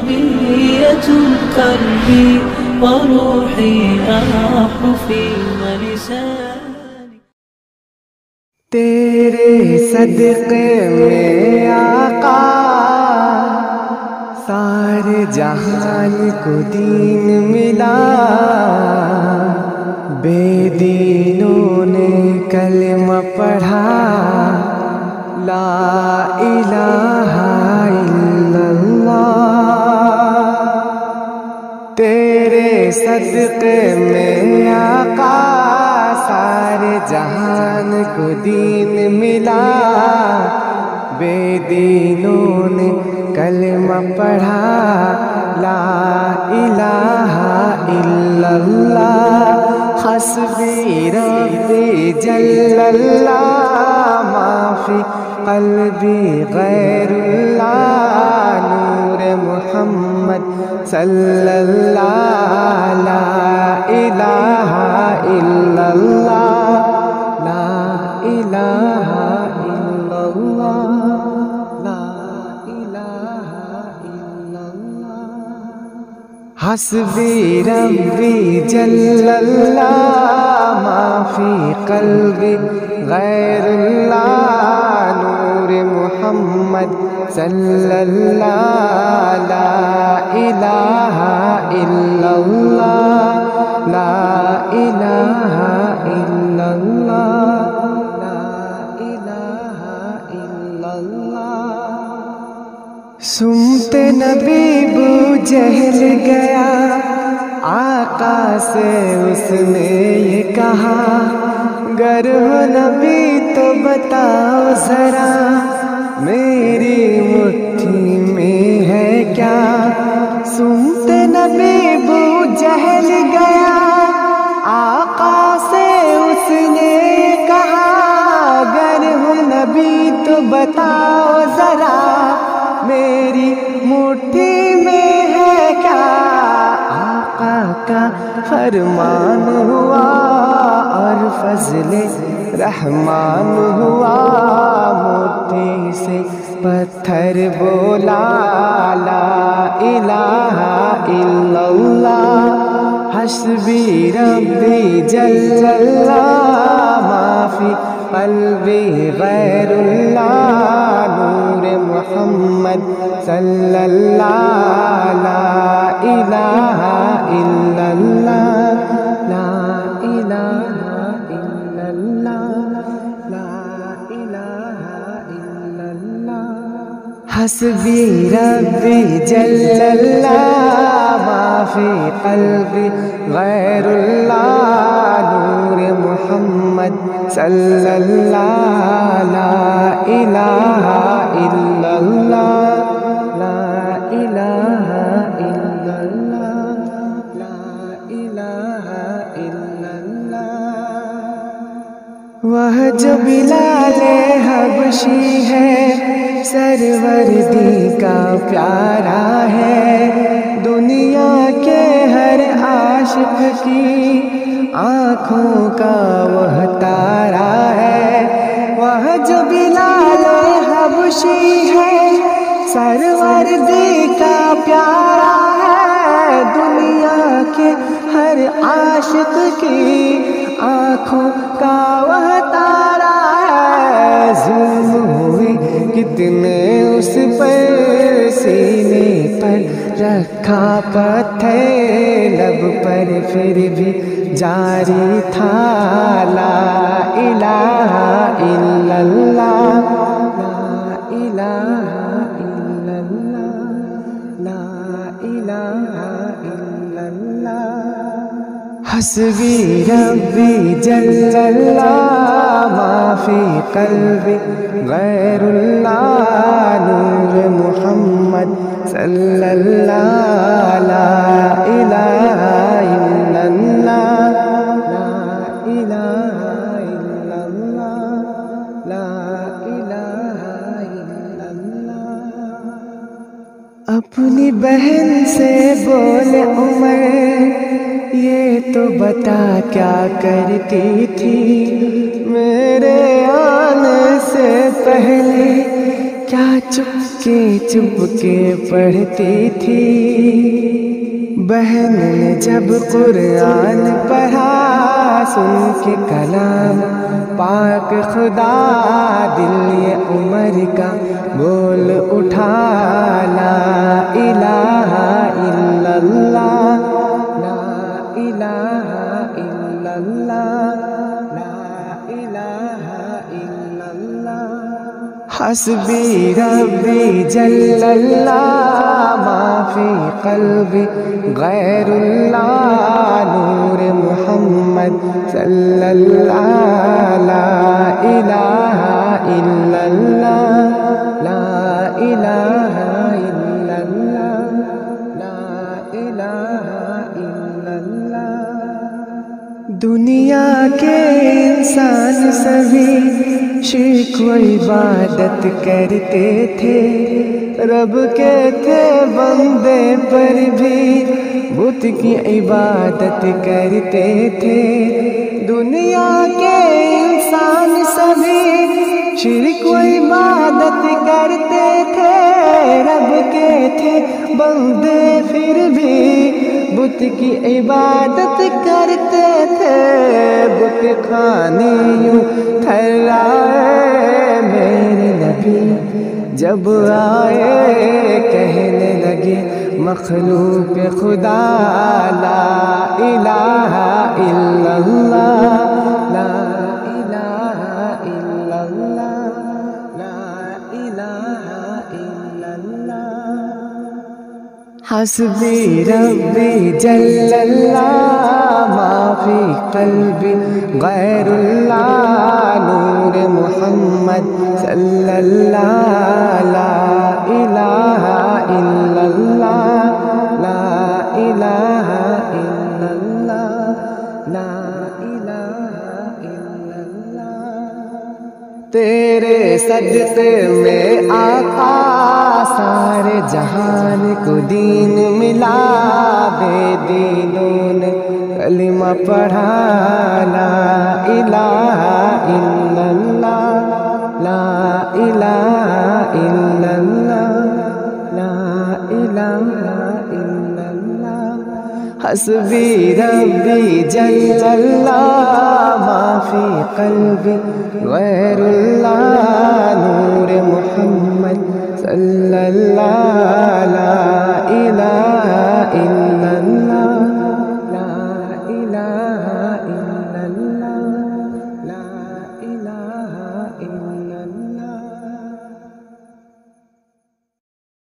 عربية قلبي وروحي أحرفي ولساني. تیرے صدقے میں آقا سارے جہان کو دین ملا، بے دینوں نے کلمہ پڑھا، لا الہ الا اللہ. تیرے صدقے میں آقا سارے جہان کو دین ملا، بے دینوں نے کلمہ پڑھا، لا الہ الا اللہ. حسبی ربی جل اللہ ما فی قلبی غیر اللہ، نور محمد صلی اللہ، لا الہ الا اللہ، لا الہ الا اللہ، لا الہ الا اللہ. حسبی ربی جل اللہ ما فی قلبی غیر اللہ، نور محمد صلی اللہ، لا الہ الا اللہ، لا الہ الا اللہ، لا الہ الا اللہ. سنتے نبی بو جہل گیا آقا سے، اس نے یہ کہا گر ہو نبی تو بتاؤ ذرا میری مٹھی میں ہے کیا. سنتے نبی بو جہل گیا آقا سے، اس نے کہا گر ہو نبی تو بتاؤ ذرا میری مٹھی میں ہے کیا. آقا کا فرمان ہوا اور فضل رحمان ہوا، مٹھی سے پتھر بولا، لا الہ الا اللہ. حسبی ربی جل اللہ ما فی قلبی غیر اللہ، نور محمد صلی اللہ، لا الہ الا اللہ، لا الہ الا اللہ، لا الہ الا اللہ. حسبی ربی جل اللہ ما فی قلبی غیر اللہ، نور محمد صلی اللہ، لا الہ الا اللہ، لا الہ الا اللہ، لا الہ الا اللہ. وہ جو بلال حبشی ہے سروردی کا پیارا ہے، دنیا کے ہر عاشق کی آنکھوں کا وہ تارا ہے. وہ جو بلال حبشی ہے سروردی کا پیارا ہے، دنیا کے ہر عاشق کی آنکھوں کا وہ تارا ہے. ظلم ہوئی کتنے اس پر، سینے پر رکھا پتھر، لب پر پھر بھی جاری تھا، لا الہ الا اللہ، لا الہ الا اللہ، لا الہ الا اللہ. حسبی ربی جل اللہ ما فی قلبی غیر اللہ، نور محمد صلی اللہ، لا الہ الا اللہ، لا الہ الا اللہ، لا الہ الا اللہ. اپنی بہن سے بولے عمر یہ تو بتا کیا کرتی تھی، میرے آنے سے پہلے کیا چپ کے پڑھتی تھی بہن نے جب قرآن پڑھا سن کے کلام پاک خدا دل یہ عمر کا بول اٹھا لا الہ الا اللہ لا الہ الا اللہ لا الہ الا اللہ حسبی ربی جل اللہ ما فی قلبی غیر اللہ نور محمد صلی اللہ لا الہ الا اللہ لا الہ الا اللہ لا الہ الا اللہ دنیا کے انسان سبھی شرک و عبادت کرتے تھے رب کے تھے بندے پر بھی بت کی عبادت کرتے تھے دنیا کے انسان سبھی شرک و عبادت کرتے تھے رب کے تھے بندے پھر بھی بت کی عبادت کرتے تھے بت کھانے یوں تھرائے میرے نبی جب آئے کہنے لگے مخلوق خدا لا الہ الا اللہ لا الہ الا اللہ لا الہ الا اللہ حسبی ربی جل اللہ ما فی قلبی غیر اللہ نور محمد صلی اللہ لا الہ الا اللہ لا الہ الا اللہ لا الہ الا اللہ تیرے صدقے میں آقا سارے جہان کو دین ملا بے دینوں نے کلمہ پڑھا لا الہ الا اللہ لا الہ الا اللہ لا الہ الا اللہ حسبی ربی جل اللہ ما فی قلبی غیر اللہ نور محمد صلی اللہ لا الہ الا